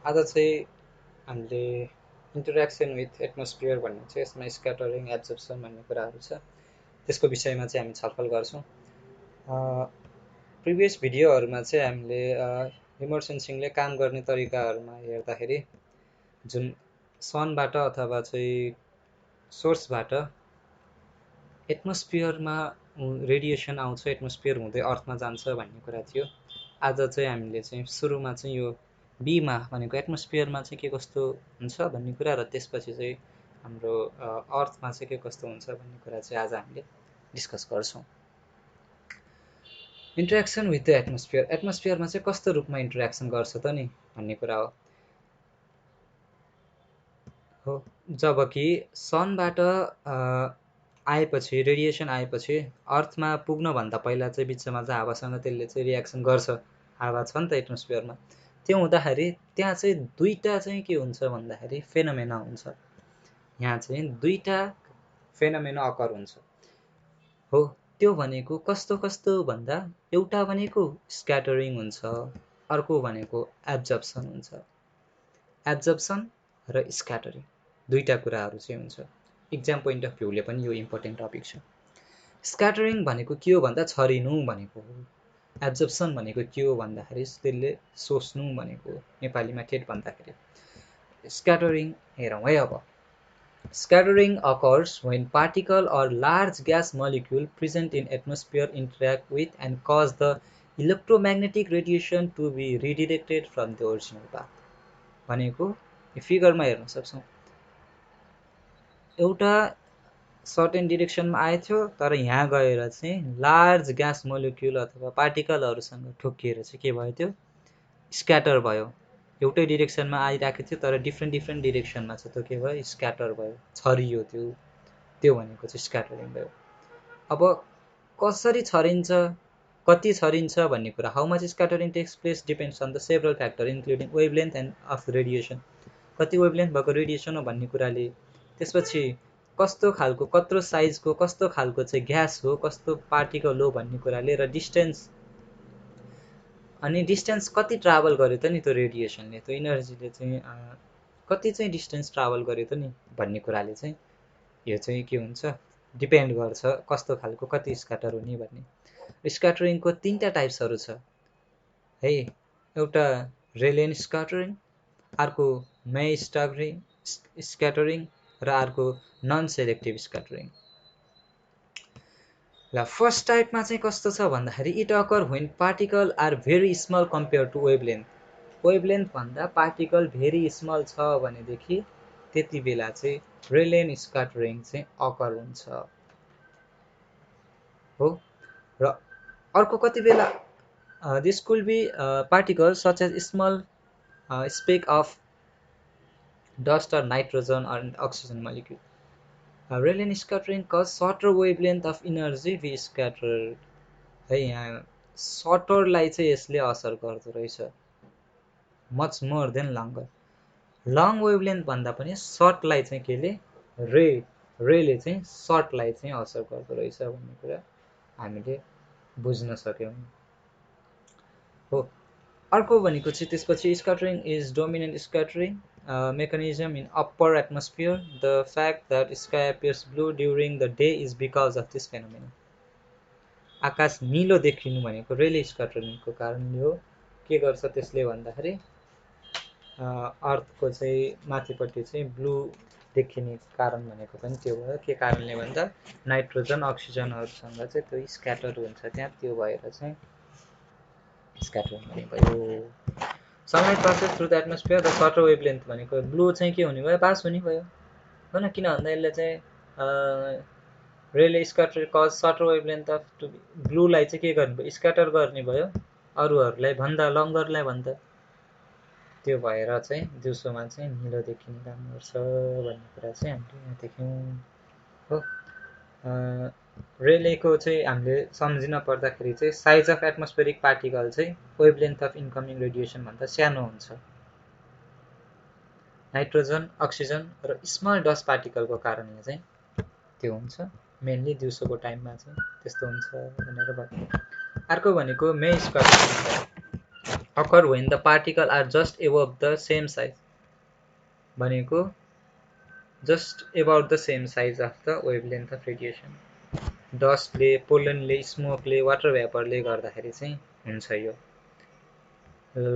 आज चाहिँ हामीले इन्टरेक्सन विथ एटमोस्फियर भन्ने चाहिँ यसमा स्क्याटरिङ एब्जर्प्सन भन्ने कुराहरू छ त्यसको विषयमा चाहिँ हामी छलफल गर्छौँ। प्रिभियस भिडियोहरूमा चाहिँ हामीले इमर्सन सिंहले काम गर्ने तरिकाहरूमा हेर्दाखेरि जुन सनबाट अथवा चाहिँ सोर्सबाट एटमोस्फियरमा रेडिएसन आउँछ, एटमोस्फियर हुँदै अर्थमा जान्छ भन्ने कुरा थियो। आज चाहिँ हामीले चाहिँ सुरुमा चाहिँ यो बीमा भनेको एटमोस्फियरमा चाहिँ के कस्तो हुन्छ भन्ने कुरा र त्यसपछि चाहिँ हाम्रो अर्थमा चाहिँ के कस्तो हुन्छ भन्ने कुरा चाहिँ आज हामीले डिस्कस गर्छौँ। इन्टरेक्सन विथ द एटमोस्फियर, एटमोस्फियरमा चाहिँ कस्तो रूपमा इन्टरेक्सन गर्छ त नि भन्ने कुरा हो। जबकि सनबाट आएपछि रेडिएसन आएपछि अर्थमा पुग्नुभन्दा पहिला चाहिँ बिचमा चाहिँ हावासँग त्यसले चाहिँ रियाक्सन गर्छ। हावा छ नि त एटमोस्फियरमा। त्यो हुँदाखेरि त्यहाँ चाहिँ दुईटा चाहिँ के हुन्छ भन्दाखेरि फेनोमेना हुन्छ। यहाँ चाहिँ दुईटा फेनोमेना अकर हुन्छ हो। त्यो भनेको कस्तो कस्तो भन्दा एउटा भनेको स्क्याटरिङ हुन्छ, अर्को भनेको एब्जर्प्सन हुन्छ। एब्जर्प्सन र स्क्याटरिङ दुईटा कुराहरू चाहिँ हुन्छ। इक्जाम पोइन्ट अफ भ्यूले पनि यो इम्पोर्टेन्ट टपिक छ। स्क्याटरिङ भनेको के हो भन्दा छरिनु भनेको हो। एब्जर्प्सन भनेको के हो भन्दाखेरि त्यसले सोच्नु भनेको हो। नेपालीमा ठेट भन्दाखेरि स्क्याटरिङ हेरौँ है। अब scattering occurs when particle or large gas molecule present in atmosphere interact with and cause the electromagnetic radiation to be redirected from the original path। भनेको यो फिगरमा हेर्न सक्छौँ। एउटा सर्टेन डिरेक्सनमा आएथ्यो तर यहाँ गएर चाहिँ लार्ज ग्यास मोलिक्युल अथवा पार्टिकलहरूसँग ठोकिएर चाहिँ के भयो, त्यो स्क्याटर भयो। एउटै डिरेक्सनमा आइरहेको थियो तर डिफ्रेन्ट डिफ्रेन्ट डिरेक्सनमा चाहिँ त्यो के भयो, स्क्याटर भयो, छरियो। त्यो भनेको चाहिँ स्क्याटरिङ भयो। अब कसरी छरिन्छ, कति छरिन्छ भन्ने कुरा, how much scattering takes place depends on the several factor including wavelength and of radiation. कति वेभलेन्थ भएको रेडिएसन हो भन्ने कुराले, त्यसपछि कस्तो खालको, कत्रो साइजको, कस्तो खालको चाहिँ ग्यास हो, कस्तो पार्टिकल हो भन्ने कुराले, र डिस्टेन्स, अनि डिस्टेन्स कति ट्राभल गर्यो त नि त्यो रेडिएसनले, त्यो इनर्जीले चाहिँ कति चाहिँ डिस्टेन्स ट्राभल गर्यो त नि भन्ने कुराले चाहिँ यो चाहिँ के हुन्छ, डिपेन्ड गर्छ कस्तो खालको, कति स्क्याटर हुने भन्ने। स्क्याटरिङको तीनटा टाइप्सहरू छ है। एउटा रेलेन स्क्याटरिङ, अर्को मे स्क्याटरिङ र अर्को नन सेलेक्टिभ स्क्याटरिङ। ल फर्स्ट टाइपमा चाहिँ कस्तो छ भन्दाखेरि it occur when particle are very small compare to wavelength. Wavelength भन्दा पार्टिकल भेरी स्मल छ भनेदेखि त्यति बेला चाहिँ रेलेन स्क्याटरिङ चाहिँ अकर हुन्छ हो। र अर्को कति बेला this could be particle such as small speck of dust or nitrogen or oxygen molecule। Rayleigh scattering cause shorter wavelength of energy be scattered है। यहाँ सर्टरलाई चाहिँ यसले असर गर्दो रहेछ, much more than लङ्गर। Long wavelength भन्दा पनि सर्टलाई चाहिँ केले, रेले चाहिँ सर्टलाई चाहिँ असर गर्दो रहेछ भन्ने कुरा हामीले बुझ्न सक्यौँ हो। अर्को भनेको चाहिँ त्यसपछि scattering is dominant scattering mechanism in upper atmosphere। The fact that sky appears blue during the day is because of this phenomenon। आकाश नीलो देखिनु भनेको रेले स्क्याटरिङको कारणले हो। के गर्छ त्यसले भन्दाखेरि अर्थको चाहिँ माथिपट्टि चाहिँ ब्लू देखिने कारण भनेको पनि त्यो भयो। के कारणले भन्दा नाइट्रोजन अक्सिजनहरूसँग चाहिँ त्यो स्क्याटर हुन्छ त्यहाँ, त्यो भएर चाहिँ स्क्याटरिङ हुने भयो। Sunlight passes through the atmosphere the shorter wavelength भनेको ब्लू चाहिँ के हुने भयो, पास हुने भयो होइन। किन भन्दा यसले चाहिँ Rayleigh scatter cause shorter wavelength of to ब्लूलाई चाहिँ के गर्ने भयो, स्क्याटर गर्ने भयो अरूहरूलाई भन्दा, लङ्गरलाई भन्दा। त्यो भएर चाहिँ दिउँसोमा चाहिँ निलो देखिने काम गर्छ भन्ने कुरा चाहिँ हामीले यहाँ देख्यौँ हो। रेलेको चाहिँ हामीले सम्झिन पर्दाखेरि चाहिँ साइज अफ एटमोस्फेरिक पार्टिकल चाहिँ वेभलेन्थ अफ इन्कमिङ रेडिएसन भन्दा सानो हुन्छ। नाइट्रोजन, अक्सिजन र स्मल डस्ट पार्टिकलको कारणले चाहिँ त्यो हुन्छ। मेनली दिउँसोको टाइममा चाहिँ त्यस्तो हुन्छ भनेर भयो। अर्को भनेको मे स्क्याटरिङ। occur when the particles are just above the same size भनेको just about the same size of the wavelength of radiation डस्टले पोलनले स्मोकले वाटर भ्यापरले गर्दाखेरि चाहिँ हुन्छ यो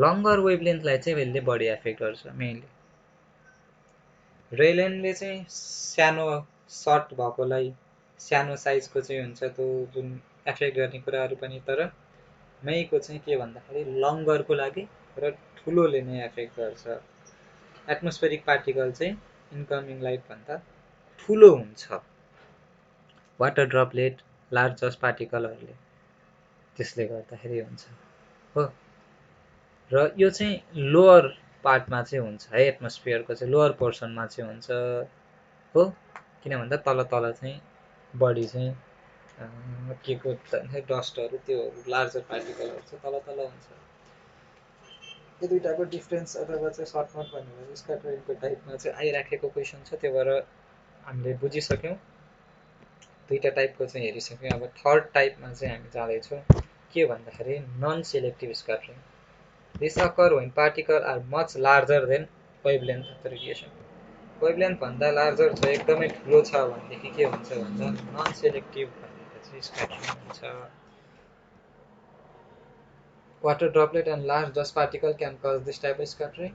लङ्गर वेभलेन्थलाई चाहिँ यसले बढी एफेक्ट गर्छ मेनली रेलेनले चाहिँ सानो सर्ट भएकोलाई सानो साइजको चाहिँ हुन्छ त्यो जुन एफेक्ट गर्ने कुराहरू पनि तर मेको चाहिँ के भन्दाखेरि लङ्गरको लागि र ठुलोले नै एफेक्ट गर्छ एटमोस्फेरिक पार्टिकल चाहिँ इन्कमिङ लाइट भन्दा ठुलो हुन्छ वाटर ड्रपलेट लार्जस्ट पार्टिकलहरूले त्यसले गर्दाखेरि हुन्छ हो र यो चाहिँ लोअर पार्टमा चाहिँ हुन्छ है एटमोस्फियरको चाहिँ लोअर पोर्सनमा चाहिँ हुन्छ हो किन भन्दा तल तल चाहिँ बढी चाहिँ के को डस्टहरू त्यो लार्जर पार्टिकलहरू चाहिँ तल तल हुन्छ यो दुईटाको डिफरेन्स अथवा चाहिँ सर्ट नोट भन्ने स्क्याटरिङको टाइपमा चाहिँ आइराखेको क्वेसन छ त्यो भएर हामीले बुझिसक्यौँ दुईटा टाइपको चाहिँ हेरिसक्यौँ अब थर्ड टाइपमा चाहिँ हामी जाँदैछौँ के भन्दाखेरि non selective scattering this occur when particles are much larger than wavelength of the radiation wavelength भन्दा लार्जर छ एकदमै ठुलो छ भनेदेखि के हुन्छ भन्दा नन सेलेक्टिभ भनेको चाहिँ स्क्याटरिङ हुन्छ water droplet and large dust particle can cause this type of scattering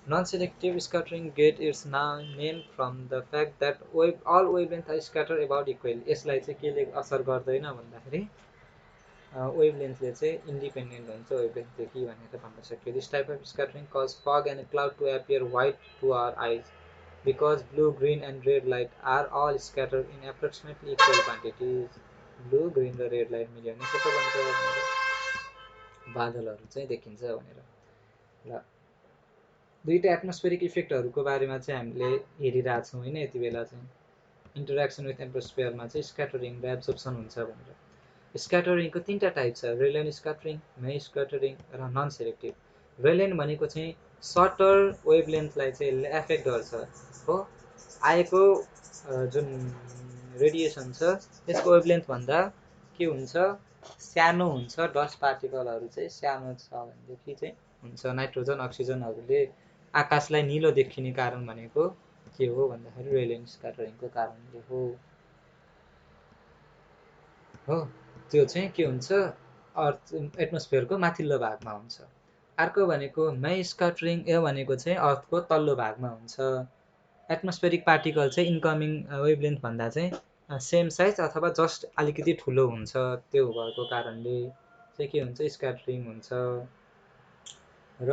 non-selective scattering get its name from the fact that all wavelengths are scattered about equally यसलाई चाहिँ केले असर गर्दैन भन्दाखेरि वेभलेन्थले चाहिँ इन्डिपेन्डेन्ट हुन्छ वेभलेन्थदेखि भनेर भन्न सक्यो this type of scattering cause fog and cloud to appear white to our eyes because blue green and red light are all scattered in approximately equal quantities blue green र रेड लाइट मिल्यो भने सेतो बन्छ बादलहरू चाहिँ देखिन्छ भनेर ल दुईटा एटमोस्फेरिक इफेक्टहरूको बारेमा चाहिँ हामीले हेरिरहेछौँ होइन यति बेला चाहिँ इन्टरेक्सन विथ एटमोस्फियरमा चाहिँ स्क्याटरिङ र एब्जर्प्सन हुन्छ भनेर स्क्याटरिङको तीनटा टाइप छ रेलेन स्क्याटरिङ मे स्क्याटरिङ र नन सेलेक्टिभ रेलेन भनेको चाहिँ सर्टर वेभलेन्थलाई चाहिँ यसले एफेक्ट गर्छ हो आएको जुन रेडिएसन छ त्यसको वेभलेन्थ भन्दा के हुन्छ सानो हुन्छ डस्ट पार्टिकलहरू चाहिँ सानो छ भनेदेखि चाहिँ हुन्छ नाइट्रोजन अक्सिजनहरूले आकाशलाई निलो देखिने कारण भनेको के हो भन्दाखेरि रेलेन स्क्याटरिङको कारणले हो त्यो चाहिँ के हुन्छ अर्थ एटमोस्फियरको माथिल्लो भागमा हुन्छ अर्को भनेको मे स्क्याटरिङ यो भनेको चाहिँ अर्थको तल्लो भागमा हुन्छ एटमोस्फेरिक पार्टिकल चाहिँ इन्कमिङ वेभलेन्थ भन्दा चाहिँ सेम साइज अथवा जस्ट अलिकति ठुलो हुन्छ त्यो भएको कारणले चाहिँ के हुन्छ स्क्याटरिङ हुन्छ र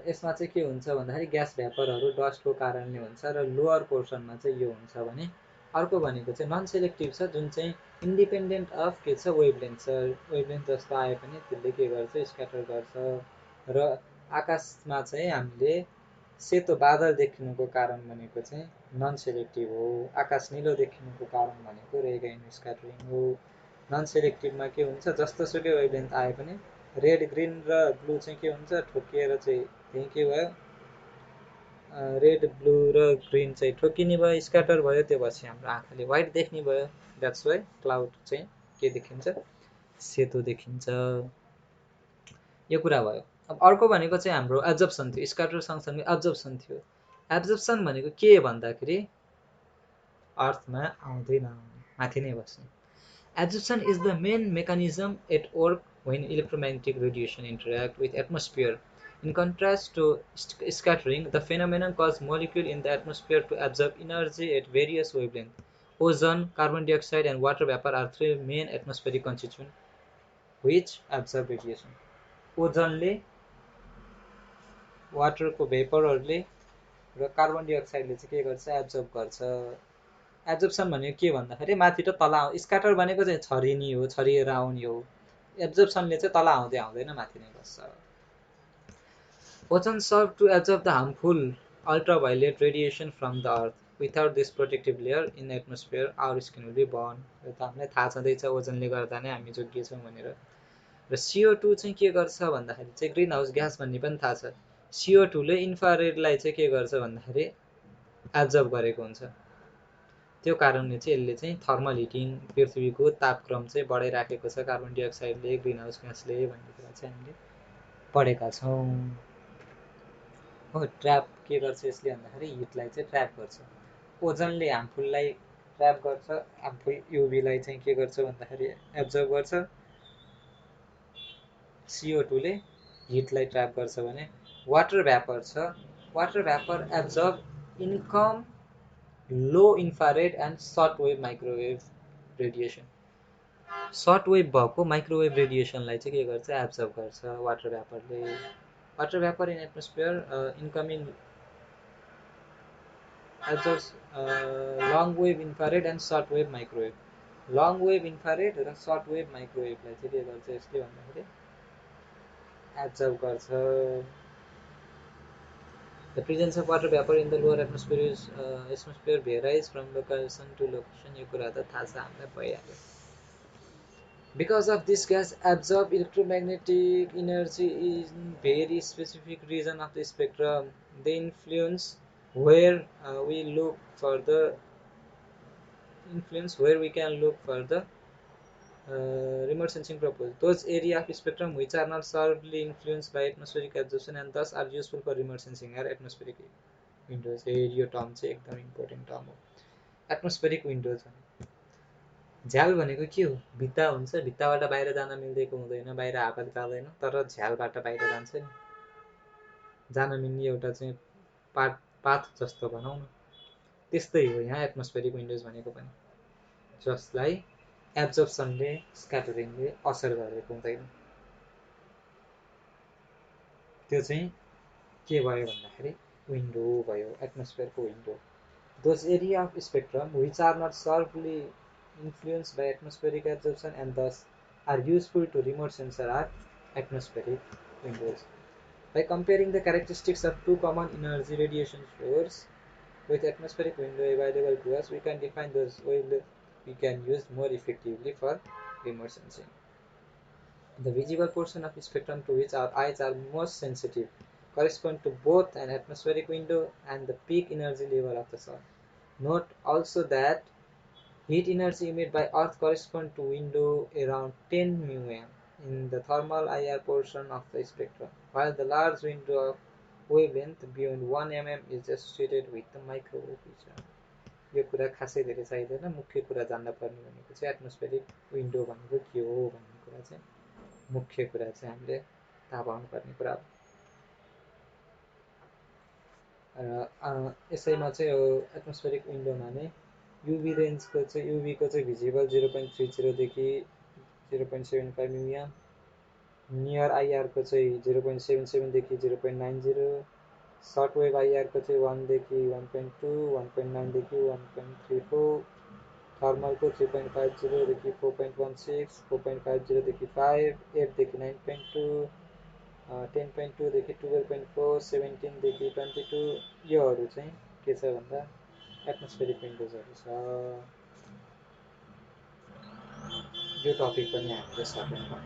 यसमा चाहिँ के हुन्छ भन्दाखेरि ग्यास भ्यापरहरू डस्टको कारणले हुन्छ र लोअर पोर्सनमा चाहिँ यो हुन्छ भने अर्को भनेको चाहिँ नन सेलेक्टिभ छ जुन चाहिँ इन्डिपेन्डेन्ट अफ के छ वेभलेन्थ छ वेभलेन्थ जस्तो आए पनि त्यसले के गर्छ स्क्याटर गर्छ र आकाशमा चाहिँ हामीले सेतो बादल देखिनुको कारण भनेको चाहिँ नन सेलेक्टिभ हो आकाश निलो देखिनुको कारण भनेको रे अगेन स्क्याटरिङ हो नन सेलेक्टिभमा के हुन्छ जस्तोसुकै वेभलेन्थ आए पनि रेड ग्रीन र ब्लू चाहिँ के हुन्छ ठोकिएर चाहिँ त्यही के भयो रेड ब्लू र ग्रीन चाहिँ ठोकिने भयो स्क्याटर भयो त्यो पछि हाम्रो आँखाले व्हाइट देख्ने भयो द्याट्स वाइ क्लाउड चाहिँ के देखिन्छ सेतो देखिन्छ यो कुरा भयो अब अर्को भनेको चाहिँ हाम्रो एब्जर्प्सन थियो स्क्याटर सँगसँगै एब्जर्प्सन थियो एब्जर्प्सन भनेको के भन्दाखेरि अर्थमा आउँदैन माथि नै बस्ने absorption is the main mechanism at work when electromagnetic radiation interact with atmosphere. In contrast to scattering, the phenomenon causes molecules in the atmosphere to absorb energy at various wavelengths. Ozone, carbon dioxide, and water vapor are three main atmospheric constituents which absorb radiation. ओजनले वाटरको भेपरहरूले र carbon डाइअक्साइडले चाहिँ के गर्छ absorb गर्छ absorption भनेको के भन्दाखेरि माथि र तल स्क्याटर भनेको चाहिँ छरिने हो छरिएर आउने हो एब्जर्प्सनले चाहिँ तल आउँदै आउँदैन माथि नै बस्छ ozone serve to absorb the harmful ultraviolet radiation from the earth without this protective layer in atmosphere our skin will be burn यो त हामीलाई थाहा छँदैछ ओजनले गर्दा नै हामी जोगिए छौँ भनेर र CO2 चाहिँ के गर्छ भन्दाखेरि चाहिँ ग्रिन हाउस ग्यास भन्ने पनि थाहा छ CO2 ले इन्फ्रारेडलाई चाहिँ के गर्छ भन्दाखेरि एब्जर्ब गरेको हुन्छ त्यो कारणले चाहिँ यसले चाहिँ थर्मल हिटिङ पृथ्वीको तापक्रम चाहिँ बढाइराखेको छ कार्बन डाइअक्साइडले ग्रिन हाउस ग्यासले भन्ने कुरा चाहिँ हामीले पढेका छौँ। हो ट्र्याप के गर्छ यसले भन्दाखेरि हिटलाई चाहिँ ट्र्याप गर्छ। ओजनले हार्मफुललाई ट्र्याप गर्छ, हार्मफुल युभीलाई चाहिँ के गर्छ भन्दाखेरि एब्जर्ब गर्छ। CO2 ले हिटलाई ट्र्याप गर्छ भने वाटर भ्यापर छ, water vapour absorb income low infrared and short wave microwave radiation. Short wave भएको माइक्रोवेभ रेडिएसनलाई चाहिँ के गर्छ एब्जर्ब गर्छ वाटर भ्यापरले। Water vapour in atmosphere incoming absorbs long wave infrared and short wave microwave. Long wave infrared र short wave माइक्रोवेभलाई चाहिँ के गर्छ यसले भन्दाखेरि एब्जर्ब गर्छ। The presence of water vapor in the lower atmosphere varies from location to location. यो कुरा त थाहा छ हामीलाई भइहाल्यो। Because of this gas absorb electromagnetic energy in very specific region of the spectrum. They influence where we look for the we can look for the remote sensing purpose. Those areas of spectrum which are not solely influenced by atmospheric absorption and thus are useful for remote sensing are atmospheric windows. यो term चाहिँ एकदम important term हो। Atmospheric windows झ्याल भनेको के हो? भित्ता हुन्छ, भित्ताबाट बाहिर जान मिल्दैको हुँदैन, बाहिर हावा जाँदैन, तर झ्यालबाट बाहिर जान्छ नि, जान मिल्ने एउटा चाहिँ पाथ जस्तो भनौँ न। त्यस्तै हो यहाँ एटमोस्फेरिक विन्डोज भनेको पनि, जसलाई एब्जर्प्सनले स्क्याटरिङले असर गरेको हुँदैन। त्यो चाहिँ के भयो भन्दाखेरि विन्डो भयो, एटमोस्फियरको window. Those area of spectrum which are not solely influenced by atmospheric absorption and thus are useful to remote sensor are atmospheric windows. By comparing the characteristics of two common energy radiation sources with atmospheric window available to us, we can define those wavelengths we can use more effectively for remote sensing. The visible portion of the spectrum to which our eyes are most sensitive correspond to both an atmospheric window and the peak energy level of the sun. Note also that heat energy emitted by Earth corresponds to window around 10 μm in the thermal IR portion of the spectrum, while the large window of wavelength beyond 1 mm is associated with the microwave region. यो कुरा खासै धेरै चाहिँदैन, मुख्य कुरा जान्न पर्ने भनेको चाहिँ एटमोस्फेरिक विन्डो भनेको के हो भन्ने कुरा चाहिँ मुख्य कुरा चाहिँ हामीले थाहा पाउनुपर्ने कुरा हो। यसैमा चाहिँ एटमोस्फेरिक विन्डोमा नै युभी रेन्जको चाहिँ युभीको चाहिँ भिजिबल 0.30 देखि 0.75 मिलियन, नियर आइआरको चाहिँ 0.77 देखि 0.90, सर्ट वेभ आइआरको चाहिँ 1 देखि 1.2, 1.9 देखि 1.34, थर्मलको 3.50 देखि 4.16, 4.50 देखि 5, 8 देखि 9.2, 10.2 देखि 12.4, 17 देखि 22, योहरू चाहिँ के छ भन्दा एटमोस्फेरिक विन्डोजहरू छ। यो टपिक पनि हामीले सक्यौँ।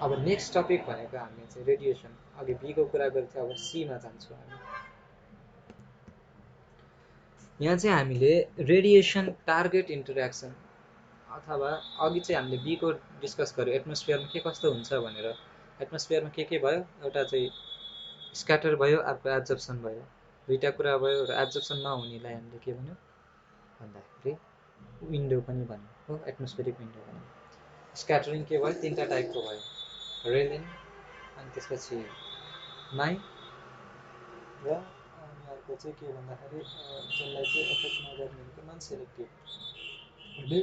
अब नेक्स्ट टपिक भनेको हामी चाहिँ रेडिएसन, अघि बीको कुरा गर्थ्यो, अब सीमा जान्छौँ हामी। यहाँ चाहिँ हामीले रेडिएसन टार्गेट इन्टरेक्सन अथवा अघि चाहिँ हामीले बीको डिस्कस गर्यो एटमोस्फियरमा के कस्तो हुन्छ भनेर। एटमोस्फियरमा के भयो, एउटा चाहिँ स्क्याटर भयो, अर्को एब्जर्प्सन भयो, दुईटा कुरा भयो र एब्जर्प्सन नहुनेलाई हामीले के भन्यो भन्दाखेरि विन्डो पनि भन्यो हो, एटमोस्फेरिक विन्डो भन्यो। स्क्याटरिङ के भयो, तीनटा टाइपको भयो, रेलिन, अनि त्यसपछि नाइ र अनि अर्को चाहिँ के भन्दाखेरि जसलाई चाहिँ एफेक्ट नगर्ने भनेको नन सेलेक्टिभ। अनि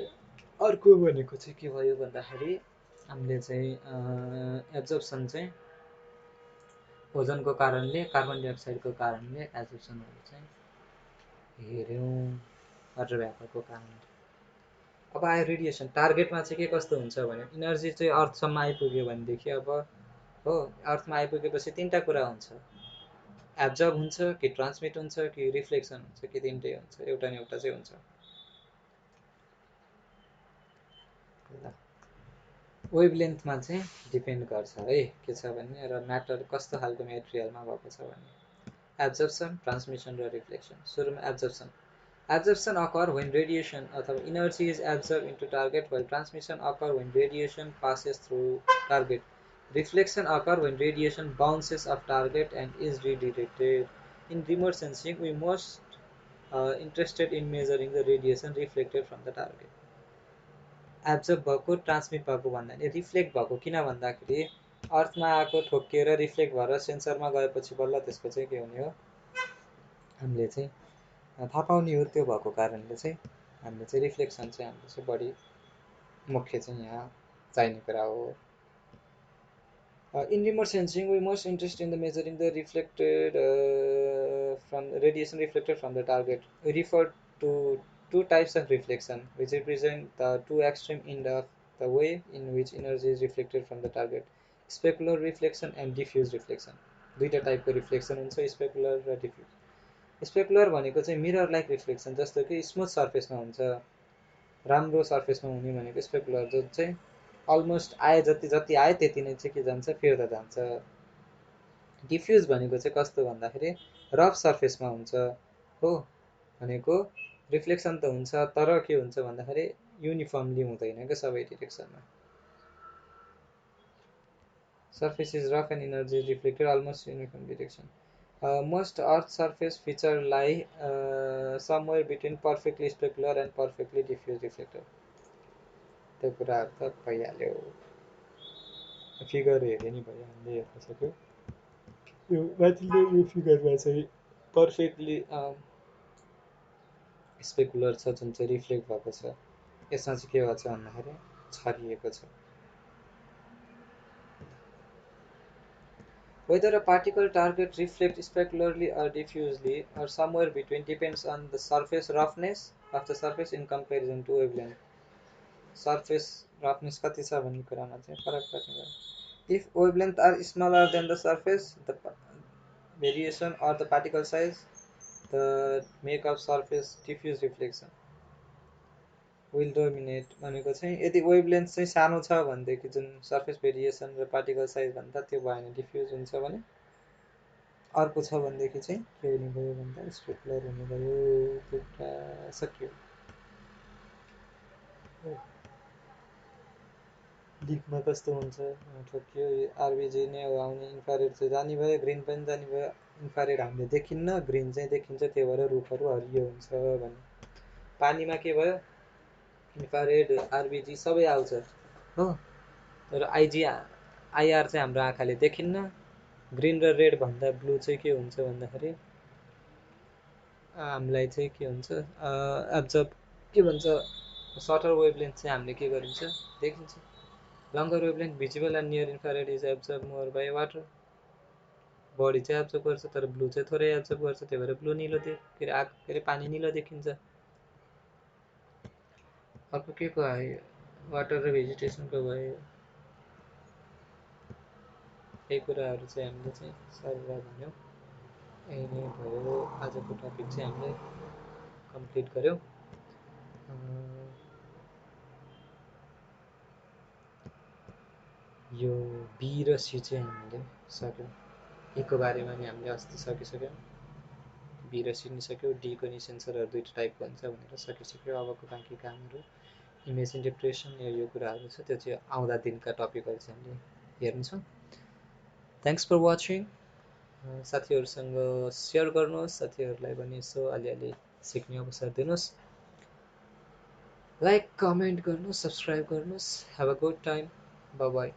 अर्को भनेको चाहिँ के भयो भन्दाखेरि हामीले चाहिँ एब्जर्प्सन चाहिँ ओजनको कारणले, कार्बन डाइअक्साइडको कारणले एब्जर्प्सनहरू चाहिँ हेऱ्यौँ, वाटर भ्यापरको कारणले। अब आयो रेडिएसन टार्गेटमा चाहिँ के कस्तो हुन्छ भने इनर्जी चाहिँ अर्थसम्म आइपुग्यो भनेदेखि अब हो, अर्थमा आइपुगेपछि तीनटा कुरा हुन्छ, एब्जर्ब हुन्छ कि ट्रान्समिट हुन्छ कि रिफ्लेक्सन हुन्छ कि तीनटै हुन्छ, एउटा न एउटा चाहिँ हुन्छ। वेभलेन्थमा चाहिँ डिपेन्ड गर्छ है, के छ भने र म्याटर कस्तो खालको मेटेरियलमा भएको छ भने। एब्जर्प्सन, ट्रान्समिसन र रिफ्लेक्सन। सुरुमा absorption. Absorption occurs when radiation or energy is absorbed into target, while transmission occurs when radiation passes through target. Reflection occurs when radiation bounces off target and is redirected. In remote sensing, we most interested in measuring the radiation reflected from the target. Absorb भएको transmit भएको भन्दा नि reflect भएको किन भन्दाखेरि अर्थमा आएको ठोक्किएर reflect भएर सेन्सरमा गएपछि बल्ल त्यसको चाहिँ के हुने हो हामीले चाहिँ थाहा पाउने हो त्यो भएको कारणले चाहिँ हामीले चाहिँ रिफ्लेक्सन चाहिँ हाम्रो चाहिँ बढी मुख्य चाहिँ यहाँ चाहिने कुरा हो in remote sensing we most interested in the measuring the reflected from radiation reflected from the target. We refer to two types of reflection which represent the two extreme end of the wave in which energy is reflected from the target. Specular reflection and diffuse reflection. दुईटा टाइपको reflection हुन्छ specular र defuse specular भनेको चाहिँ mirror like reflection जस्तो कि smooth सर्फेसमा हुन्छ राम्रो सर्फेसमा हुने भनेको स्पेकुलर जो चाहिँ अलमोस्ट आए जति आए त्यति नै चाहिँ के जान्छ फेर्दा जान्छ डिफ्युज भनेको चाहिँ कस्तो भन्दाखेरि रफ सर्फेसमा हुन्छ हो भनेको रिफ्लेक्सन त हुन्छ तर के हुन्छ भन्दाखेरि युनिफर्मली हुँदैन के सबै डिरेक्सनमा surface is rough and energy is reflected almost uniform direction. Most Earth surface feature lie somewhere between perfectly specular and perfectly diffuse reflector. त्यो कुराहरु त भइहाल्यो फिगर हेरे नि भयो हामीले हेर्न सक्यो यो माथिल्लो यो फिगरमा चाहिँ पर्फेक्टली स्पेकुलर छ जुन चाहिँ रिफ्लेक्ट भएको छ यसमा चाहिँ के भएको छ भन्दाखेरि छरिएको छ Whether a particle target reflects specularly or diffusely or somewhere between depends on the surface roughness of the surface in comparison to wavelength. Surface roughness कति छ भन्ने कुरामा चाहिँ फरक पर्ने भयो. If wavelengths are smaller than the surface, the variation or the particle size, the make of surface diffuse reflection will dominate. भनेको चाहिँ यदि वेभलेन्थ चाहिँ सानो छ भनेदेखि जुन सर्फेस भेरिएसन र पार्टिकल साइज भन्दा त्यो भएन डिफ्युज हुन्छ भने अर्को छ भनेदेखि चाहिँ के हुने भयो भन्दा स्पेकुलर हुने भयो त्यो कुरा सकियो लिकमा कस्तो हुन्छ ठोकियो आरबिजी नै हो आउने इन्फ्रारेड चाहिँ जाने भयो ग्रिन पनि जाने भयो इन्फ्रारेड हामीले देखिन्न ग्रिन चाहिँ देखिन्छ त्यही भएर रुखहरू हरियो हुन्छ भने पानीमा के भयो इन्फ्रारेड आरबिजी सबै आउँछ हो तर आइआर चाहिँ हाम्रो आँखाले देखिन्न ग्रिन र रेड भन्दा ब्लू चाहिँ के हुन्छ भन्दाखेरि हामीलाई चाहिँ के हुन्छ एब्जर्ब के भन्छ सर्टर वेभलेन्थ चाहिँ हामीले के गरिन्छ देखिन्छ longer wavelength visible and near infrared is absorb more by water body चाहिँ एब्जर्ब गर्छ तर ब्लू चाहिँ थोरै एब्जर्ब गर्छ त्यही भएर ब्लू निलो के अरे पानी निलो देखिन्छ अर्को के को आयो वाटर र भेजिटेसनको भयो यही कुराहरू चाहिँ हामीले चाहिँ सरेर भन्यौँ यही नै भयो आजको टपिक चाहिँ हामीले कम्प्लिट गर्यौँ यो बी र सी चाहिँ हामीले सक्यौँ ईको बारेमा नि हामीले अस्ति सकिसक्यौँ बी र सी नि सक्यौँ डीको नि सेन्सरहरू दुईवटा टाइपको हुन्छ भनेर सकिसक्यो अबको बाँकी कामहरू इमेज इन्टरप्रेसन यो कुराहरू छ त्यो चाहिँ आउँदा दिनका टपिकहरू चाहिँ हामीले हेर्नेछौँ थ्याङ्क्स फर वाचिङ साथीहरूसँग सेयर गर्नुहोस् साथीहरूलाई पनि यसो अलिअलि सिक्ने अवसर दिनुहोस् लाइक कमेन्ट गर्नुहोस् सब्सक्राइब गर्नुहोस् have a good time bye bye